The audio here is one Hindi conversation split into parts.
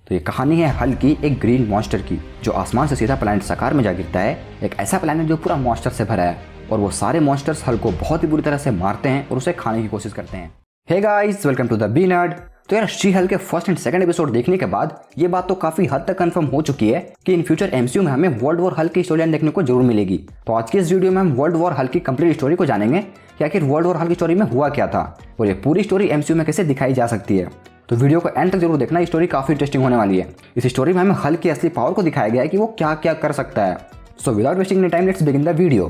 तो ये कहानी है हल्क की, एक ग्रीन मॉन्स्टर की, जो आसमान से सीधा प्लैनेट सकार में जा गिरता है। एक ऐसा प्लैनेट जो पूरा मॉन्स्टर से भरा है और वो सारे मॉन्स्टर्स हल्क को बहुत ही बुरी तरह से मारते हैं और उसे खाने की कोशिश करते हैं। Hey guys, welcome to the B nerd. तो यार, शी हल्क के फर्स्ट एंड सेकंड एपिसोड देखने के बाद ये बात तो काफी हद तक कंफर्म हो चुकी है कि इन फ्यूचर एमसीयू में हमें वर्ल्ड वॉर हल्क की स्टोरी लाइन देखने को जरूर मिलेगी। तो आज की इस वीडियो में हम वर्ल्ड वॉर हल्क की कंप्लीट स्टोरी को जानेंगे कि आखिर वर्ल्ड वॉर हल्क की स्टोरी में हुआ क्या था और ये पूरी स्टोरी एमसीयू में कैसे दिखाई जा सकती है। तो वीडियो को एंड तक जरूर देखना, स्टोरी काफी इंटरेस्टिंग होने वाली है। इस स्टोरी में हमें हल्क की असली पावर को दिखाया गया है कि वो क्या क्या कर सकता है। So without wasting any time, let's begin the video.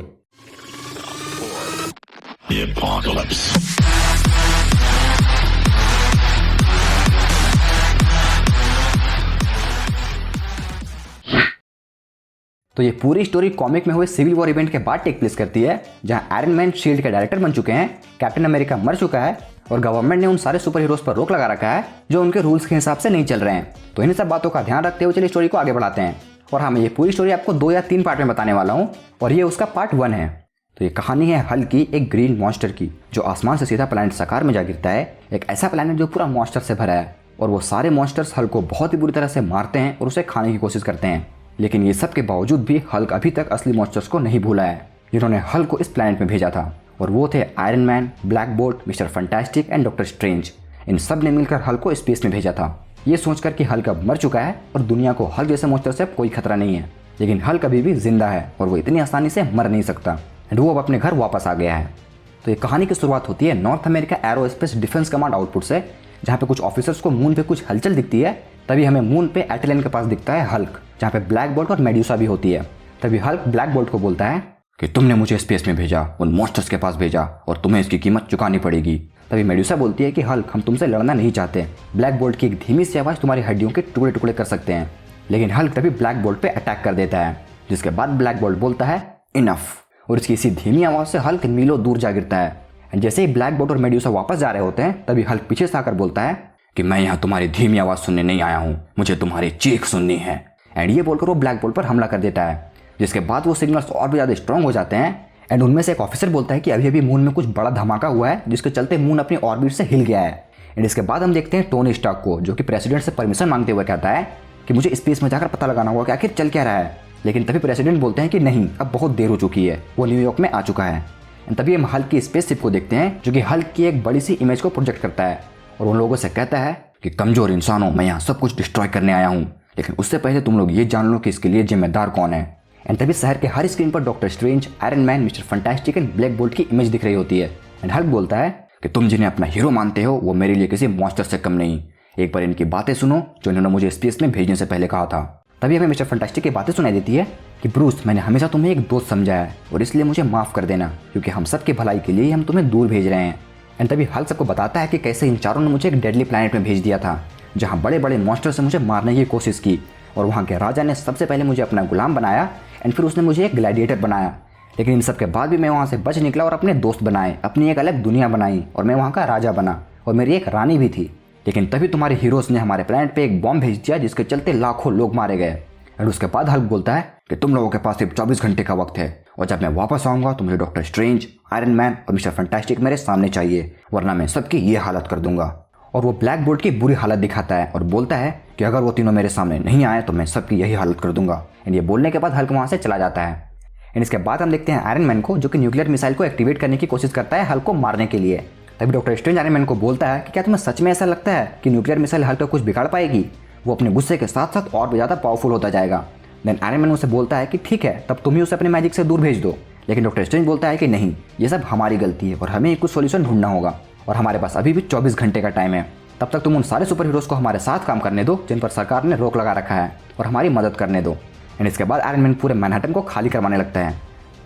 तो ये पूरी स्टोरी कॉमिक में हुए सिविल वॉर इवेंट के बाद टेक प्लेस करती है, जहां आयरन मैन शील्ड के डायरेक्टर बन चुके हैं, कैप्टन अमेरिका मर चुका है और गवर्नमेंट ने उन सारे सुपर हीरोज पर रोक लगा रखा है जो उनके रूल्स के हिसाब से नहीं चल रहे हैं। तो इन सब बातों का ध्यान रखते हुए चलिए स्टोरी को आगे बढ़ाते हैं। और हाँ, मैं ये पूरी स्टोरी आपको 2 या 3 पार्ट में बताने वाला हूँ और ये उसका पार्ट 1 है। तो ये कहानी है हल्क की, एक ग्रीन मॉन्स्टर की, जो आसमान से सीधा प्लैनेट सकार में जा गिरता है। एक ऐसा प्लैनेट जो पूरा मॉन्स्टर से भरा है और वो सारे मॉन्स्टर्स हल्क को बहुत ही बुरी तरह से मारते हैं और उसे खाने की कोशिश करते हैं। लेकिन ये सब के बावजूद भी हल्क अभी तक असली मॉन्स्टर्स को नहीं भूला है जिन्होंने हल्क को इस प्लैनेट में भेजा था, और वो थे Iron Man, Black Bolt, Mister Fantastic and Doctor Strange. इन सब ने मिलकर हल्क को स्पेस में भेजा था, ये सोचकर कि हल्क अब मर चुका है और दुनिया को हल्क जैसे मॉन्स्टर से अब कोई खतरा नहीं है। लेकिन हल्क अभी भी जिंदा है और वो इतनी आसानी से मर नहीं सकता एंड वो अब अपने घर वापस आ गया है। तो ये कहानी की शुरुआत होती है north America aerospace defence command output से, जहाँ पे कुछ ऑफिसर्स को मून पे कुछ हलचल दिखती है। तभी हमें मून पे एटलान के पास दिखता है हल्क, जहाँ पे ब्लैक बोल्ट और मेड्यूसा भी होती है। तभी हल्क ब्लैक बोल्ट को बोलता है कि तुमने मुझे स्पेस में भेजा, उन मॉन्स्टर्स के पास भेजा और तुम्हें इसकी कीमत चुकानी पड़ेगी। तभी मेड्यूसा बोलती है कि हल्क, हम तुमसे लड़ना नहीं चाहते, ब्लैक बोल्ट की एक धीमी सी आवाज़ तुम्हारी हड्डियों के टुकड़े टुकड़े कर सकते हैं। लेकिन हल्क तभी ब्लैक बोल्ट पे अटैक कर देता है, जिसके बाद ब्लैक बोल्ट बोलता है इनफ, और इसकी इसी धीमी आवाज़ से हल्क मीलों दूर जा गिरता है। जैसे ही ब्लैक बोल्ट और मेड्यूसा वापस जा रहे होते हैं, तभी हल्क पीछे से आकर बोलता है कि मैं यहाँ तुम्हारी धीमी आवाज़ सुनने नहीं आया हूँ, मुझे तुम्हारी चीख सुननी है। एंड ये बोलकर वो ब्लैक बोल्ट पर हमला कर देता है, जिसके बाद वो सिग्नल्स और भी ज़्यादा स्ट्रांग हो जाते हैं। एंड उनमें से एक ऑफिसर बोलता है कि अभी अभी मून में कुछ बड़ा धमाका हुआ है, जिसके चलते मून अपनी ऑर्बिट से हिल गया है। एंड इसके बाद हम देखते हैं टोनी स्टार्क को, जो कि प्रेसिडेंट से परमिशन मांगते हुए कहता है कि मुझे स्पेस में जाकर पता लगाना होगा कि आखिर चल क्या रहा है। लेकिन तभी प्रेसिडेंट बोलते हैं कि नहीं, अब बहुत देर हो चुकी है, वो न्यूयॉर्क में आ चुका है। एंड तभी हम हल्क की स्पेसशिप को देखते हैं, जो कि हल्क की एक बड़ी सी इमेज को प्रोजेक्ट करता है और उन लोगों से कहता है कि कमजोर इंसानों, मैं यहाँ सब कुछ डिस्ट्रॉय करने आया हूँ, लेकिन उससे पहले तुम लोग ये जान लो कि इसके लिए जिम्मेदार कौन है। एंड तभी शहर के हर स्क्रीन पर doctor strange, iron man, mister Fantastic and black bolt की इमेज दिख रही होती है। एंड हल्क बोलता है कि तुम जिन्हें अपना हीरो मानते हो वो मेरे लिए किसी मॉन्स्टर से कम नहीं, एक बार इनकी बातें सुनो जो इन्होंने मुझे स्पेस में भेजने से पहले कहा था। तभी हमें मिस्टर फैंटास्टिक की बातें सुनाई देती है कि ब्रूस, मैंने हमेशा तुम्हें एक दोस्त समझा है और इसलिए मुझे माफ़ कर देना, क्योंकि हम सब की भलाई के लिए हम तुम्हें दूर भेज रहे हैं। एंड तभी हल्क सबको बताता है कि कैसे इन चारों ने मुझे एक डेडली प्लैनेट में भेज दिया था, जहाँ बड़े बड़े मॉन्स्टर से मुझे मारने की कोशिश की, और वहाँ के राजा ने सबसे पहले मुझे अपना गुलाम बनाया एंड फिर उसने मुझे एक ग्लैडिएटर बनाया। लेकिन इन सब के बाद भी मैं वहाँ से बच निकला और अपने दोस्त बनाए, अपनी एक अलग दुनिया बनाई और मैं वहाँ का राजा बना और मेरी एक रानी भी थी। लेकिन तभी तुम्हारे हीरोज़ ने हमारे प्लैनेट पे एक बॉम्ब भेज दिया, जिसके चलते लाखों लोग मारे गए। और उसके बाद हल्क बोलता है कि तुम लोगों के पास सिर्फ 24 घंटे का वक्त है, और जब मैं वापस आऊँगा तो मुझे डॉक्टर स्ट्रेंज, आयरन मैन और मिस्टर फैंटास्टिक मेरे सामने चाहिए, वरना मैं सबकी ये हालत कर दूंगा। और वो ब्लैक बोल्ट की बुरी हालत दिखाता है और बोलता है कि अगर वो तीनों मेरे सामने नहीं आए तो मैं सबकी यही हालत कर दूंगा। एंड ये बोलने के बाद हल्क वहाँ से चला जाता है। एंड इसके बाद हम देखते हैं आयरन मैन को, जो कि न्यूक्लियर मिसाइल को एक्टिवेट करने की कोशिश करता है हल्क को मारने के लिए। तभी डॉक्टर स्ट्रेंज आयरन मैन को बोलता है कि क्या तुम्हें सच में ऐसा लगता है कि न्यूक्लियर मिसाइल हल्क को कुछ बिगाड़ पाएगी? वो अपने गुस्से के साथ साथ और भी ज़्यादा पावरफुल होता जाएगा। देन आयरन मैन उसे बोलता है कि ठीक है, तब तुम ही उसे अपने मैजिक से दूर भेज दो। लेकिन डॉक्टर स्ट्रेंज बोलता है कि नहीं, ये सब हमारी गलती है और हमें कुछ सॉल्यूशन ढूंढना होगा, और हमारे पास अभी भी 24 घंटे का टाइम है। तब तक तुम उन सारे सुपर हीरोज़ को हमारे साथ काम करने दो जिन पर सरकार ने रोक लगा रखा है, और हमारी मदद करने दो। एंड इसके बाद आयरन मैन पूरे मैनहट्टन को खाली करवाने लगता है।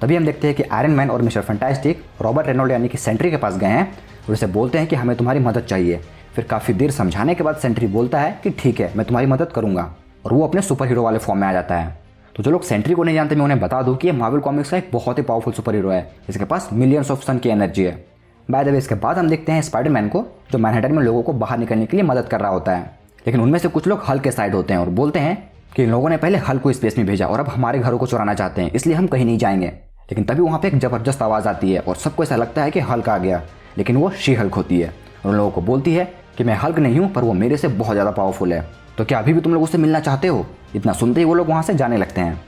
तभी हम देखते हैं कि आयरन मैन और मिस्टर फैंटास्टिक रॉबर्ट रेनॉल्ड यानी कि सेंट्री के पास गए हैं और उसे बोलते हैं कि हमें तुम्हारी मदद चाहिए। फिर काफ़ी देर समझाने के बाद सेंट्री बोलता है कि ठीक है, मैं तुम्हारी मदद करूँगा, और वो अपने सुपर हीरो वाले फॉर्म में आ जाता है। तो जो लोग सेंट्री को नहीं जानते, मैं उन्हें बता दूं कि ये मार्वल कॉमिक्स का एक बहुत ही पावरफुल सुपर हीरो है, इसके पास मिलियंस ऑफ सन की एनर्जी है। बाय द वे, इसके बाद हम देखते हैं स्पाइडरमैन को, जो मैनहट्टन में लोगों को बाहर निकलने के लिए मदद कर रहा होता है। लेकिन उनमें से कुछ लोग हल्क के साइड होते हैं और बोलते हैं कि इन लोगों ने पहले हल्क को स्पेस में भेजा और अब हमारे घरों को चुराना चाहते हैं, इसलिए हम कहीं नहीं जाएंगे। लेकिन तभी वहाँ पे एक ज़बरदस्त आवाज़ आती है और सबको ऐसा लगता है कि हल्क आ गया, लेकिन वो शी हल्क होती है और उन लोगों को बोलती है कि मैं हल्क नहीं हूँ पर वो मेरे से बहुत ज़्यादा पावरफुल है, तो क्या अभी भी तुम लोग उससे मिलना चाहते हो। इतना सुनते ही वो लोग वहाँ से जाने लगते हैं।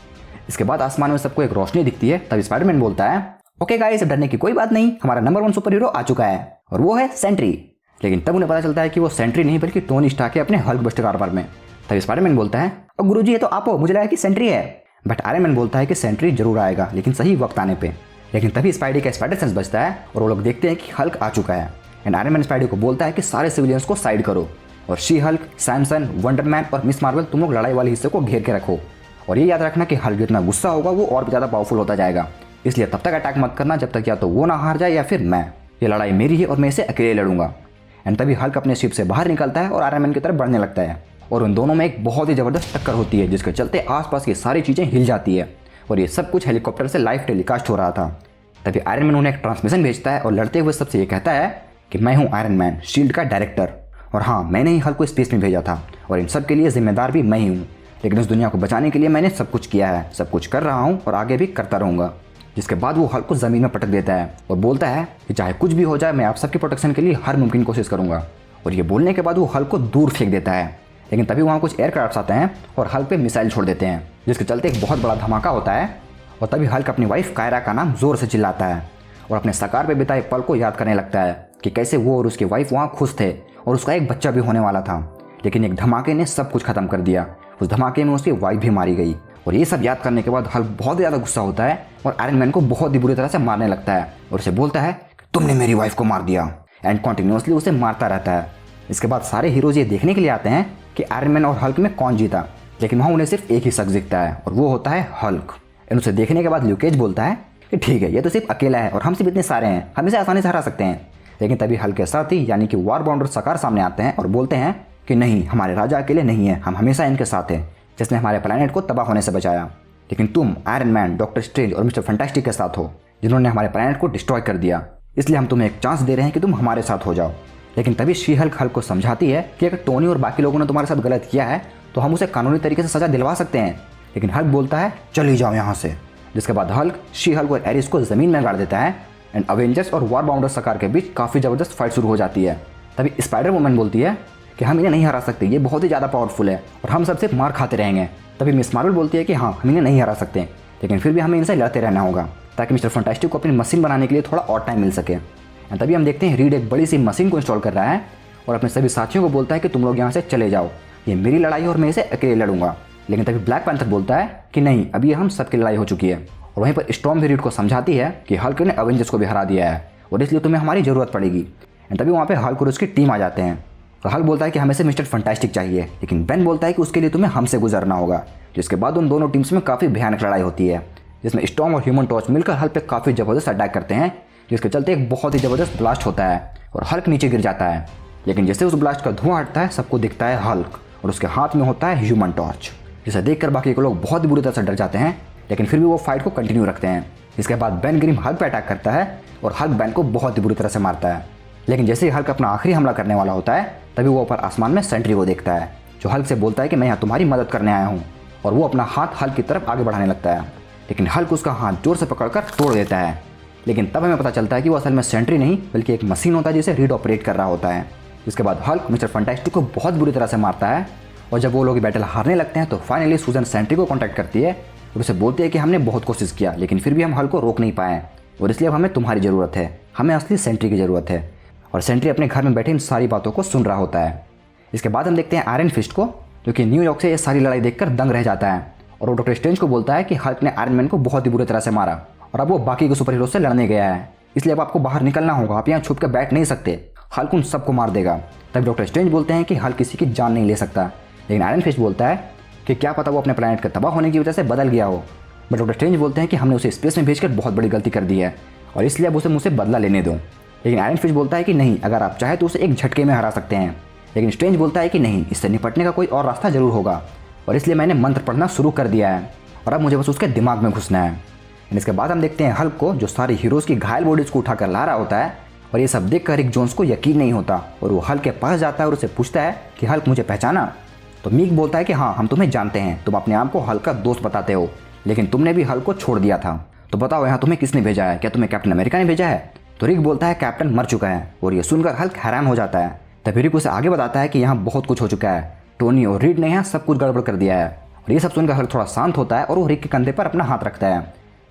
इसके बाद आसमान में सबको एक रोशनी दिखती है। तब स्पाइडरमैन बोलता है, ओके गाइस, डरने की कोई बात नहीं, हमारा नंबर 1 सुपर हीरो आ चुका है और वो है सेंट्री। लेकिन तब उन्हें पता चलता है कि वो सेंट्री नहीं बल्कि टोनी स्टार्क है अपने हल्क बस्टर आर्मर में। तब स्पाइडरमैन बोलता है, अब गुरुजी ये तो आप हो, मुझे लगा कि सेंट्री है। बट आयरन मैन बोलता है कि सेंट्री जरूर आएगा, लेकिन सही वक्त आने पे। लेकिन तभी स्पाइडी का स्पाइडर सेंस बजता है और वो लोग देखते हैं कि हल्क आ चुका है। एंड आयरन मैन स्पाइडी को बोलता है कि सारे सिविलियंस को साइड करो और शी हल्क, सैमसन, वंडरमैन और मिस मार्वल तुम लोग लड़ाई वाले हिस्से को घेर के रखो। और ये याद रखना कि हल्क जितना गुस्सा होगा वो और भी ज़्यादा पावरफुल होता जाएगा, इसलिए तब तक अटैक मत करना जब तक या तो वो ना हार जाए या फिर मैं। ये लड़ाई मेरी है और मैं इसे अकेले लड़ूंगा। एंड तभी हल्क अपने शिप से बाहर निकलता है और आयरन मैन की तरफ बढ़ने लगता है और उन दोनों में एक बहुत ही ज़बरदस्त टक्कर होती है, जिसके चलते आसपास की सारी चीज़ें हिल जाती है और ये सब कुछ हेलीकॉप्टर से लाइव टेलीकास्ट हो रहा था। तभी आयरन मैन उन्हें एक ट्रांसमिशन भेजता है और लड़ते हुए सबसे ये कहता है कि मैं हूँ आयरन मैन, शील्ड का डायरेक्टर, और हाँ, मैंने ही हल्क को स्पेस में भेजा था और इन सब के लिए जिम्मेदार भी मैं ही हूँ। लेकिन इस दुनिया को बचाने के लिए मैंने सब कुछ किया है, सब कुछ कर रहा हूँ और आगे भी करता रहूँगा। जिसके बाद वो हल्क को ज़मीन में पटक देता है और बोलता है कि चाहे कुछ भी हो जाए, मैं आप सबके प्रोटेक्शन के लिए हर मुमकिन कोशिश करूँगा। और ये बोलने के बाद वो हल्क को दूर फेंक देता है। लेकिन तभी वहाँ कुछ एयरक्राफ्ट आते हैं और हल्क पे मिसाइल छोड़ देते हैं, जिसके चलते एक बहुत बड़ा धमाका होता है। और तभी हल्क अपनी वाइफ कायरा का नाम जोर से चिल्लाता है और अपने सकार पे बिताए पल को याद करने लगता है कि कैसे वो और उसकी वाइफ वहाँ खुश थे और उसका एक बच्चा भी होने वाला था। लेकिन एक धमाके ने सब कुछ खत्म कर दिया। उस धमाके में उसकी वाइफ भी मारी गई। और ये सब याद करने के बाद हल्क बहुत ज़्यादा गुस्सा होता है और आयरन मैन को बहुत ही बुरी तरह से मारने लगता है और उसे बोलता है कि तुमने मेरी वाइफ को मार दिया, एंड कॉन्टिन्यूसली उसे मारता रहता है। इसके बाद सारे हीरोज ये देखने के लिए आते हैं कि आयरन मैन और हल्क में कौन जीता, लेकिन वहाँ उन्हें सिर्फ एक ही शख्स दिखता है और वो होता है हल्क। एंड उसे देखने के बाद ल्यूक केज बोलता है कि ठीक है, ये तो सिर्फ अकेला है और हम सिर्फ इतने सारे हैं, हम इसे आसानी से हरा सकते हैं। लेकिन तभी हल्क के साथी यानी कि वार बाउंडर सकार सामने आते हैं और बोलते हैं कि नहीं, हमारे राजा अकेले नहीं है, हम हमेशा इनके साथ हैं, जिसने हमारे प्लैनेट को तबाह होने से बचाया। लेकिन तुम आयरन मैन, डॉक्टर स्ट्रेंज और मिस्टर फैंटास्टिक के साथ हो, जिन्होंने हमारे प्लैनेट को डिस्ट्रॉय कर दिया, इसलिए हम तुम्हें एक चांस दे रहे हैं कि तुम हमारे साथ हो जाओ। लेकिन तभी शी हल्क हल्क को समझाती है कि अगर टोनी और बाकी लोगों ने तुम्हारे साथ गलत किया है तो हम उसे कानूनी तरीके से सजा दिलवा सकते हैं। लेकिन हल्क बोलता है चली जाओ यहाँ से। जिसके बाद हल्क शी हल्क और एरिस को ज़मीन में गाड़ देता है एंड अवेंजर्स और वार बाउंडर सकार के बीच काफ़ी ज़बरदस्त फाइट शुरू हो जाती है। तभी स्पाइडर वुमन बोलती है कि हम इन्हें नहीं हरा सकते, ये बहुत ही ज़्यादा पावरफुल है और हम सबसे मार खाते रहेंगे। तभी मिस मार्वल बोलती है कि हाँ, हम इन्हें नहीं हरा सकते, लेकिन फिर भी हमें इनसे लड़ते रहना होगा ताकि मिस्टर फैंटास्टिक को अपनी मशीन बनाने के लिए थोड़ा और टाइम मिल सके। एंड तभी हम देखते हैं रीड एक बड़ी सी मशीन को इंस्टॉल कर रहा है और अपने सभी साथियों को बोलता है कि तुम लोग यहाँ से चले जाओ, ये मेरी लड़ाई है और मैं इसे अकेले लड़ूंगा। लेकिन तभी ब्लैक पैंथर बोलता है कि नहीं, अभी हम सबकी लड़ाई हो चुकी है। और वहीं पर स्टॉर्म भी रीड को समझाती है कि हल्क ने अवेंजर्स को भी हरा दिया है और इसलिए तुम्हें हमारी ज़रूरत पड़ेगी। एंड तभी वहाँ पे हल्क और उसकी टीम आ जाते हैं और हल्क बोलता है कि हमें से मिस्टर फैंटास्टिक चाहिए, लेकिन बेन बोलता है कि उसके लिए तुम्हें हमसे गुजरना होगा। जिसके बाद उन दोनों टीम्स में काफ़ी भयानक लड़ाई होती है, जिसमें स्टॉर्म और ह्यूमन टॉर्च मिलकर हल्क पे काफ़ी ज़बरदस्त अटैक करते हैं, जिसके चलते एक बहुत ही ज़बरदस्त ब्लास्ट होता है और हल्क नीचे गिर जाता है। लेकिन जैसे उस ब्लास्ट का धुआं हटता है, सबको दिखता है हल्क और उसके हाथ में होता है ह्यूमन टॉर्च, जिसे देखकर बाकी के लोग बहुत ही बुरी तरह से डर जाते हैं। लेकिन फिर भी वो फाइट को कंटिन्यू रखते हैं। इसके बाद बेन ग्रिम हल्क पे अटैक करता है और हल्क बेन को बहुत ही बुरी तरह से मारता है। लेकिन जैसे ही हल्क अपना आखिरी हमला करने वाला होता है, तभी वो ऊपर आसमान में सेंट्री को देखता है, जो हल्क से बोलता है कि मैं यहाँ तुम्हारी मदद करने आया हूँ। और वो अपना हाथ हल्क की तरफ आगे बढ़ाने लगता है, लेकिन हल्क उसका हाथ जोर से पकड़कर तोड़ देता है। लेकिन तब हमें पता चलता है कि वो असल में सेंट्री नहीं बल्कि एक मशीन होता है जिसे रीड ऑपरेट कर रहा होता है। इसके बाद हल्क मिस्टर फैंटास्टिक को बहुत बुरी तरह से मारता है और जब वो लोग बैटल हारने लगते हैं तो फाइनली सूजन सेंट्री को कॉन्टैक्ट करती है और उसे बोलती है कि हमने बहुत कोशिश किया, लेकिन फिर भी हम हल्क को रोक नहीं पाए और इसलिए अब हमें तुम्हारी ज़रूरत है, हमें असली सेंट्री की ज़रूरत है। और सेंट्री अपने घर में बैठे इन सारी बातों को सुन रहा होता है। इसके बाद हम देखते हैं आयरन फिस्ट को, जो कि न्यूयॉर्क से ये सारी लड़ाई देखकर दंग रह जाता है और वो डॉक्टर स्ट्रेंज को बोलता है कि हल्क ने आयरन मैन को बहुत ही बुरी तरह से मारा और अब वो बाकी के सुपर हीरो से लड़ने गया है, इसलिए अब आपको बाहर निकलना होगा, आप यहाँ छुप कर बैठ नहीं सकते, हल्क उन सबको मार देगा। तब डॉक्टर स्ट्रेंज बोलते हैं कि हल्क किसी की जान नहीं ले सकता, लेकिन आयरन फिस्ट बोलता है कि क्या पता वो अपने प्लैनेट के तबाह होने की वजह से बदल गया हो। बट डॉक्टर स्ट्रेंज बोलते हैं कि हमने उसे स्पेस में भेजकर बहुत बड़ी गलती कर दी है और इसलिए अब उसे मुझसे बदला लेने दो। लेकिन आयरन फिस्ट बोलता है कि नहीं, अगर आप चाहे तो उसे एक झटके में हरा सकते हैं। लेकिन स्ट्रेंज बोलता है कि नहीं, इससे निपटने का कोई और रास्ता जरूर होगा और इसलिए मैंने मंत्र पढ़ना शुरू कर दिया है और अब मुझे बस उसके दिमाग में घुसना है। इसके बाद हम देखते हैं हल्क को, जो सारी हीरोज़ की घायल बॉडीज़ को उठाकर ला रहा होता है और ये सब देखकर रिक जोन्स को यकीन नहीं होता और वो हल्क के पास जाता है और उसे पूछता है कि हल्क मुझे पहचाना। तो मीक बोलता है कि हाँ, हम तुम्हें जानते हैं, तुम अपने आप को हल्क का दोस्त बताते हो, लेकिन तुमने भी हल्क को छोड़ दिया था, तो बताओ यहाँ तुम्हें किसने भेजा है, क्या तुम्हें कैप्टन अमेरिका ने भेजा है। तो रिक बोलता है कैप्टन मर चुका है और ये सुनकर हल्क हैरान हो जाता है तभी रिक उसे आगे बताता है कि यहाँ बहुत कुछ हो चुका है, टोनी और रीड ने यहाँ सब कुछ गड़बड़ कर दिया है। और ये सब सुनकर हल्क थोड़ा शांत होता है और वो रिक के कंधे पर अपना हाथ रखता है।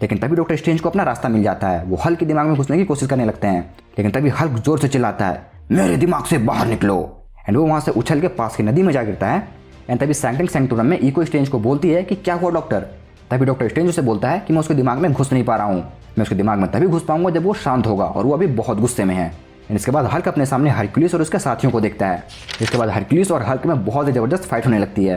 लेकिन तभी डॉक्टर स्ट्रेंज को अपना रास्ता मिल जाता है। वो हल्क के दिमाग में घुसने की कोशिश करने लगते हैं, लेकिन तभी हल्क जोर से चिल्लाता है, मेरे दिमाग से बाहर निकलो। एंड वो वहाँ से उछल के पास की नदी में जा गिरता है। एंड तभी सैंक्टिंग सैंक्टोरम में इको स्ट्रेंज को बोलती है कि क्या हुआ डॉक्टर। तभी डॉक्टर स्ट्रेंज उसे बोलता है कि मैं उसके दिमाग में घुस नहीं पा रहा हूँ, मैं उसके दिमाग में तभी घुस पाऊंगा जब वो शांत होगा और वो अभी बहुत गुस्से में है। एंड इसके बाद हल्क अपने सामने हरक्यूलिस और उसके साथियों को देखता है। इसके बाद हरक्यूलिस और हल्क में बहुत ही जबरदस्त फाइट होने लगती है।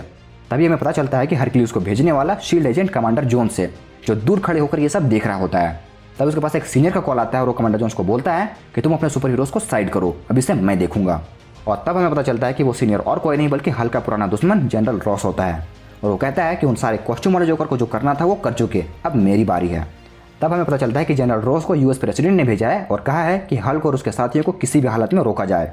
तभी हमें पता चलता है कि हरक्यूलिस को भेजने वाला शील्ड एजेंट कमांडर जोन्स है, जो दूर खड़े होकर ये सब देख रहा होता है। तब उसके पास एक सीनियर का कॉल आता है और वो कमांडर जोन्स को बोलता है कि तुम अपने सुपर हीरोज को साइड करो, अब इसे मैं देखूंगा। और तब हमें पता चलता है कि वो सीनियर और कोई नहीं बल्कि हल्क का पुराना दुश्मन जनरल रॉस होता है। और वो कहता है कि उन सारे कॉस्ट्यूम वाले जोकर को जो करना था वो कर चुके, अब मेरी बारी है। तब हमें पता चलता है कि जनरल रॉस को यूएस प्रेसिडेंट ने भेजा है और कहा है कि हल्क और उसके साथियों को किसी भी हालत में रोका जाए।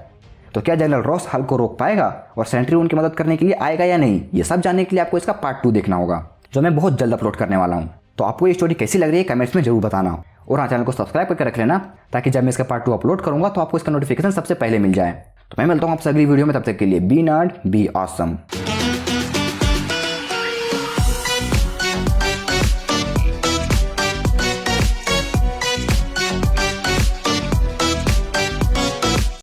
तो क्या जनरल रॉस हल्क को रोक पाएगा और सेंट्री उनकी मदद करने के लिए आएगा या नहीं, ये सब जानने के लिए आपको इसका पार्ट 2 देखना होगा, जो मैं बहुत जल्द अपलोड करने वाला हूँ। तो आपको ये स्टोरी कैसी लग रही है कमेंट्स में जरूर बताना। और हाँ, चैनल को सब्सक्राइब करके रख लेना, ताकि जब मैं इसका पार्ट 2 अपलोड करूँगा तो आपको इसका नोटिफिकेशन सबसे पहले मिल जाए। तो मैं मिलता हूँ आपसे अगली वीडियो में, तब तक के लिए बी नर्ड बी ऑसम।